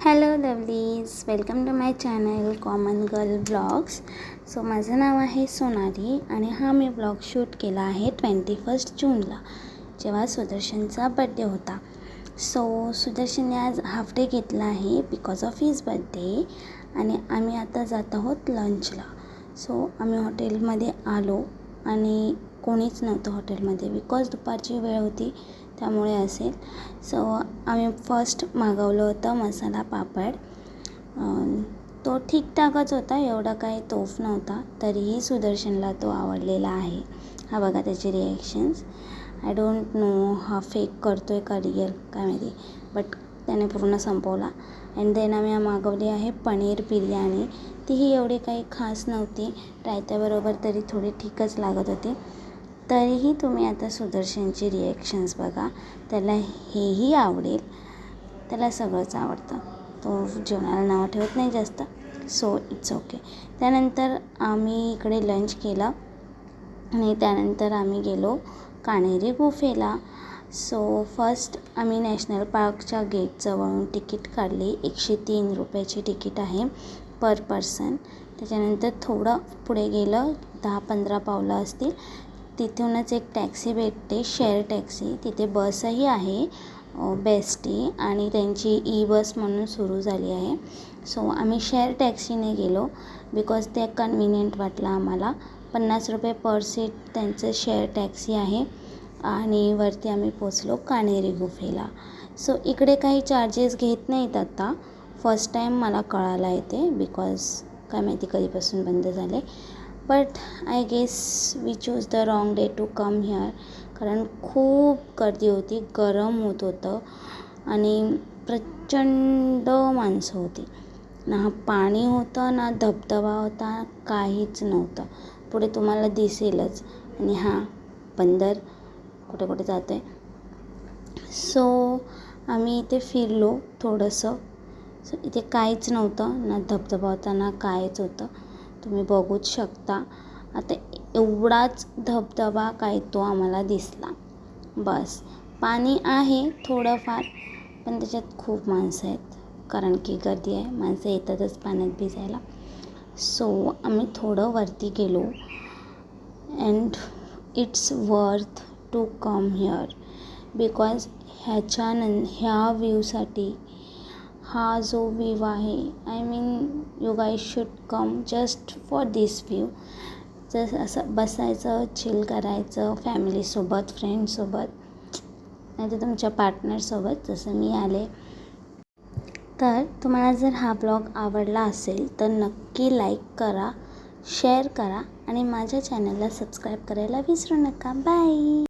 Hello lovelies, welcome to my channel common girl blogs. So माझं नाव आहे सोनाली आणि हा मी ब्लॉग शूट केला आहे 21 जूनला, जेव्हा सुदर्शनचा बड्डे होता. सो सुदर्शनने आज हाफ डे घेतला आहे बिकॉज ऑफ हिज बड्डे आणि आम्ही आता जात आहोत लंचला. सो आम्ही हॉटेलमध्ये आलो आणि कोणीच नव्हतं हॉटेलमध्ये बिकॉज दुपारची वेळ होती, त्यामुळे असेल. सो आम्ही फर्स्ट मागवलं होतं मसाला पापड. तो ठीकठाकच होता, एवढा काही तोफ नव्हता, तरीही सुदर्शनला तो आवडलेला आहे. हा बघा त्याचे रिॲक्शन्स. आय डोंट नो हा फेक करतो आहे का रिअल काय माहिती, बट त्याने पूर्ण संपवला. अँड देन आम्ही मागवली आहे पनीर बिर्याणी. तीही एवढी काही खास नव्हती, रायत्याबरोबर तरी थोडी ठीकच लागत होती. तरीही तुम्ही आता सुदर्शनची रिॲक्शन्स बघा. त्याला हेही आवडेल, त्याला सगळंच आवडतं. तो जेवणाला नाव ठेवत नाही जास्त, सो इट्स ओके. त्यानंतर आम्ही इकडे लंच केलं आणि त्यानंतर आम्ही गेलो कान्हेरी गुफेला. सो फर्स्ट आम्ही नॅशनल पार्कच्या गेटजवळून तिकीट काढली. 103 रुपयाची तिकीट आहे पर पर्सन. त्याच्यानंतर थोडं पुढे गेलं, 10-15 पावलं असतील, तिथूनच एक टॅक्सी भेटते, शेअर टॅक्सी. तिथे बसही आहे, बेस्टी, आणि त्यांची ई बस म्हणून सुरू झाली आहे. सो आम्ही शेअर टॅक्सीने गेलो बिकॉज ते कन्व्हिनियंट वाटलं आम्हाला. 50 रुपये पर सीट त्यांचं शेअर टॅक्सी आहे आणि वरती आम्ही पोचलो कान्हेरी गुफेला. सो इकडे काही चार्जेस घेत नाहीत आता. फर्स्ट टाईम मला कळालं आहे ते, बिकॉज काय माहिती कधीपासून बंद झाले. But I guess we choose the wrong day to come here, कारण खूप गर्दी होती, गरम होत होतं आणि प्रचंड माणसं होती. ना पाणी होतं ना धबधबा होता, काहीच नव्हतं. पुढे तुम्हाला दिसेलच. आणि हां, बंदर कुठे कुठे जातो आहे. सो आम्ही इथे फिरलो थोडंसं. सो इथे काहीच नव्हतं, ना धबधबा होता ना काहीच होतं. तुम्ही बघूच शकता. आता एवढाच धबधबा काय तो आम्हाला दिसला, बस. पाणी आहे थोडंफार, पण त्याच्यात खूप माणसं आहेत, कारण की गर्दी आहे, माणसं येतातच पाण्यात भिजायला. सो आम्ही थोडं वरती गेलो and it's worth to come here because ह्या व्ह्यूसाठी, हा जो व्ह्यू आहे, I mean you guys should come just for this view. जसं असं बसायचं, चिल करायचं फॅमिलीसोबत, फ्रेंड्ससोबत, नाही तर तुमच्या पार्टनरसोबत, जसं मी आले. तर तुम्हाला जर हा ब्लॉग आवडला असेल तर नक्की लाईक करा, शेअर करा आणि माझ्या चॅनलला सबस्क्राईब करायला विसरू नका. बाय.